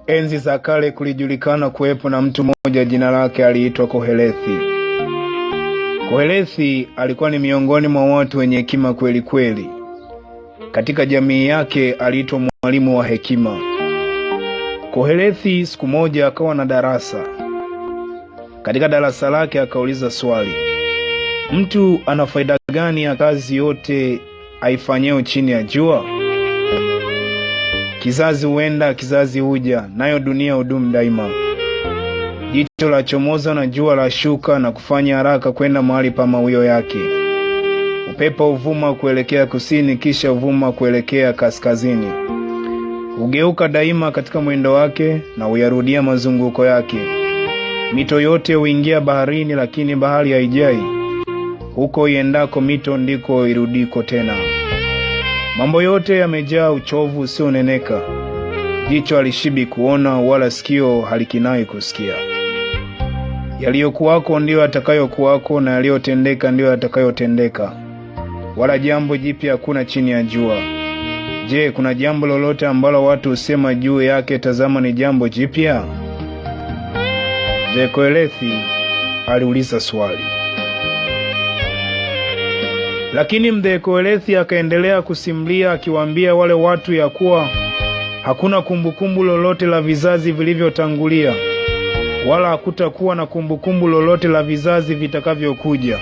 Enzi za kale kulijulikana kuwepo na mtu mmoja jina lake aliitwa Kohelethi. Kohelethi alikuwa ni miongoni mwa watu wenye hekima kweli kweli. Katika jamii yake aliitwa mwalimu wa hekima. Kohelethi siku moja akawa na darasa. Katika darasa lake akauliza swali: mtu ana faida gani ya kazi yote aifanyao chini ya jua? Kizazi huenda, kizazi huja, nayo dunia hudumu daima. Jicho la chomoza na jua la shuka na kufanya haraka kwenda mahali pa mawio yake. Upepo huvuma kuelekea kusini, kisha huvuma kuelekea kaskazini. Hugeuka daima katika mwendo wake na huyarudia mazunguko yake. Mito yote huingia baharini, lakini bahari haijai. Huko iendako mito ndiko irudiko tena. Mambo yote yamejaa uchovu usioneneka. Jicho halishibi kuona, wala sikio halikinai kusikia. Yaliyokuwako ndiyo yatakayokuwako, na yaliyotendeka ndiyo yatakayotendeka. Wala jambo jipya hakuna chini ya jua. Je, kuna jambo lolote ambalo watu husema juu yake, tazama ni jambo jipya? Mzee Kohelethi aliuliza swali. Lakini Mzee Kohelethi akaendelea kusimulia, akiwaambia wale watu ya kuwa hakuna kumbukumbu lolote la vizazi vilivyotangulia, wala hakutakuwa na kumbukumbu lolote la vizazi vitakavyokuja.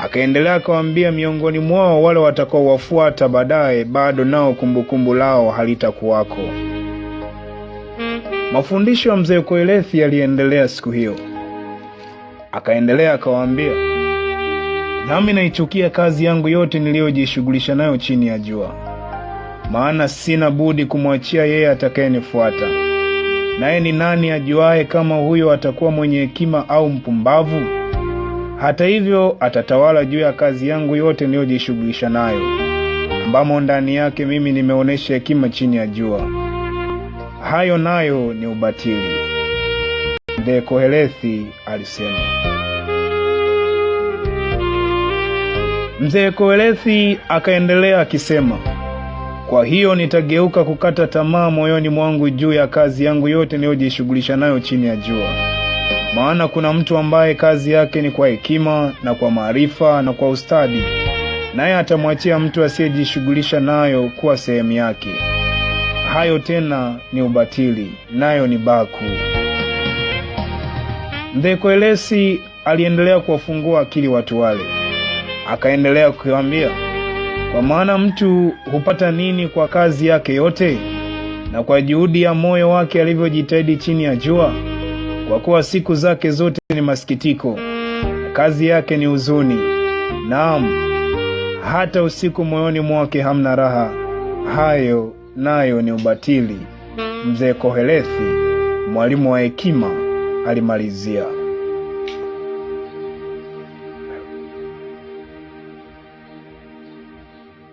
Akaendelea akawaambia miongoni mwao wale watakaowafuata baadaye, bado nao kumbukumbu lao halitakuwako. Mafundisho ya Mzee Kohelethi yaliendelea siku hiyo. Akaendelea akawaambia, nami naichukia kazi yangu yote niliyojishughulisha nayo chini ya jua, maana sina budi kumwachia yeye atakayenifuata. Naye ni nani ajuaye kama huyo atakuwa mwenye hekima au mpumbavu? Hata hivyo atatawala juu ya kazi yangu yote niliyojishughulisha nayo, ambamo ndani yake mimi nimeonesha hekima chini ya jua. Hayo nayo ni ubatili. Mzee Kohelethi alisema. Mzee Kohelethi akaendelea akisema, kwa hiyo nitageuka kukata tamaa moyoni mwangu juu ya kazi yangu yote niliyojishughulisha nayo chini ya jua. Maana kuna mtu ambaye kazi yake ni kwa hekima na kwa maarifa na kwa ustadi, naye atamwachia mtu asiyejishughulisha nayo kuwa sehemu yake. Hayo tena ni ubatili, nayo ni baku. Mzee Kohelethi aliendelea kuwafungua akili watu wale. Akaendelea kuwaambia, kwa maana mtu hupata nini kwa kazi yake yote, na kwa juhudi ya moyo wake alivyojitahidi chini ya jua? Kwa kuwa siku zake zote ni masikitiko, na kazi yake ni huzuni. Naam, hata usiku moyoni mwake hamna raha. Hayo nayo ni ubatili. Mzee Kohelethi, mwalimu wa hekima, alimalizia.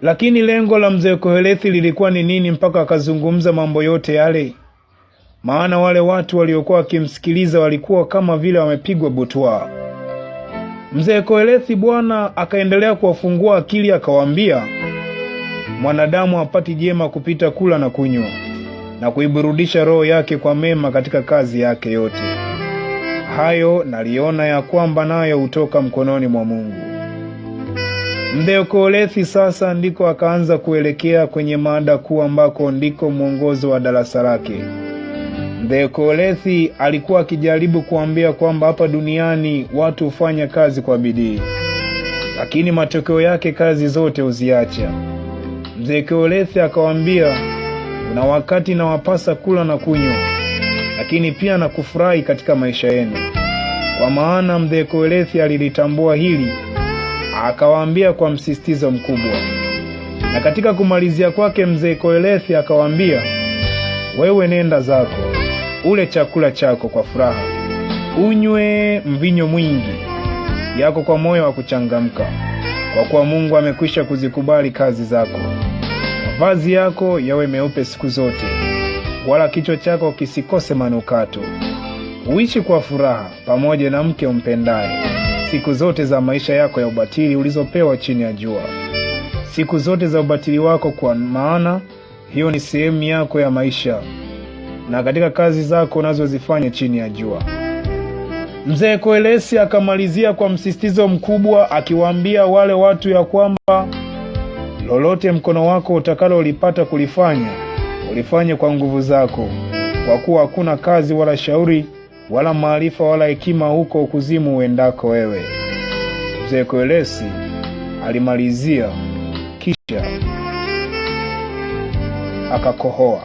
Lakini lengo la Mzee Kohelethi lilikuwa ni nini mpaka akazungumza mambo yote yale? Maana wale watu waliokuwa wakimsikiliza walikuwa kama vile wamepigwa butwaa. Mzee Kohelethi bwana akaendelea kuwafungua akili, akawaambia, mwanadamu hapati jema kupita kula na kunywa, na kuiburudisha roho yake kwa mema katika kazi yake yote. Hayo naliona ya kwamba nayo hutoka mkononi mwa Mungu. Mzee Kohelethi sasa ndiko akaanza kuelekea kwenye mada kuu, ambako ndiko mwongozo wa darasa lake. Mzee Kohelethi alikuwa akijaribu kuambia kwamba hapa duniani watu hufanya kazi kwa bidii, lakini matokeo yake kazi zote huziacha. Mzee Kohelethi akawaambia, kuna wakati na wapasa kula na kunywa, lakini pia na kufurahi katika maisha yenu. Kwa maana Mzee Kohelethi alilitambua hili, akawaambia kwa msisitizo mkubwa. Na katika kumalizia kwake Mzee Kohelethi akawaambia, wewe nenda zako, ule chakula chako kwa furaha, unywe mvinyo mwingi yako kwa moyo wa kuchangamka, kwa kuwa Mungu amekwisha kuzikubali kazi zako. Mavazi yako yawe meupe siku zote, wala kichwa chako kisikose manukato. Uishi kwa furaha pamoja na mke umpendaye siku zote za maisha yako ya ubatili ulizopewa chini ya jua. Siku zote za ubatili wako, kwa maana hiyo ni sehemu yako ya maisha. na katika kazi zako unazozifanya chini ya jua. Mzee Koelesi akamalizia kwa msisitizo mkubwa akiwaambia wale watu ya kwamba lolote mkono wako utakalolipata kulifanya, ulifanye kwa nguvu zako, kwa kuwa hakuna kazi wala shauri wala maarifa wala hekima huko kuzimu uendako wewe. Mzee Koelesi alimalizia kisha akakohoa.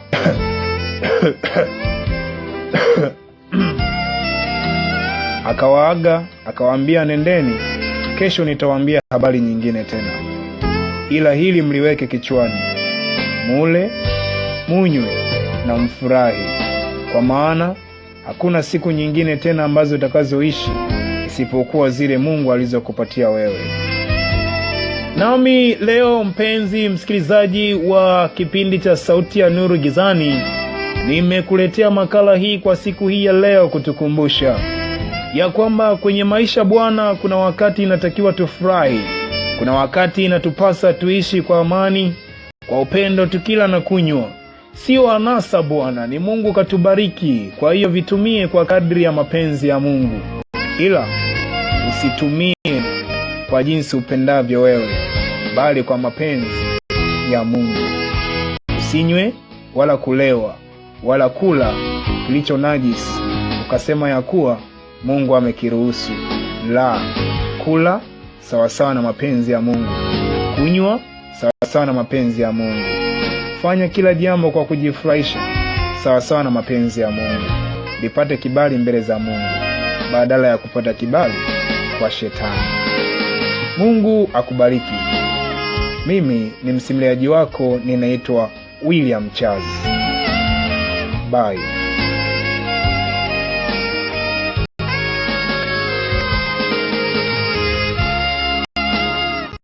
Akawaaga, akawaambia nendeni, kesho nitawaambia habari nyingine tena. Ila hili mliweke kichwani, mule, munywe na mfurahi, kwa maana hakuna siku nyingine tena ambazo utakazoishi isipokuwa zile Mungu alizokupatia wewe. Nami leo, mpenzi msikilizaji wa kipindi cha Sauti ya Nuru Gizani, nimekuletea makala hii kwa siku hii ya leo kutukumbusha ya kwamba kwenye maisha Bwana kuna wakati inatakiwa tufurahi, kuna wakati inatupasa tuishi kwa amani, kwa upendo, tukila na kunywa. Sio anasa Bwana, ni Mungu katubariki, kwa hiyo vitumie kwa kadri ya mapenzi ya Mungu, ila usitumie kwa jinsi upendavyo wewe, bali kwa mapenzi ya Mungu. Usinywe wala kulewa wala kula kilicho najisi ukasema ya kuwa Mungu amekiruhusu. La, kula sawasawa na mapenzi ya Mungu, kunywa sawasawa na mapenzi ya Mungu. Fanya kila jambo kwa kujifurahisha sawasawa na mapenzi ya Mungu, lipate kibali mbele za Mungu badala ya kupata kibali kwa shetani. Mungu akubariki. Mimi ni msimuliaji wako, ninaitwa William Charles. Bye.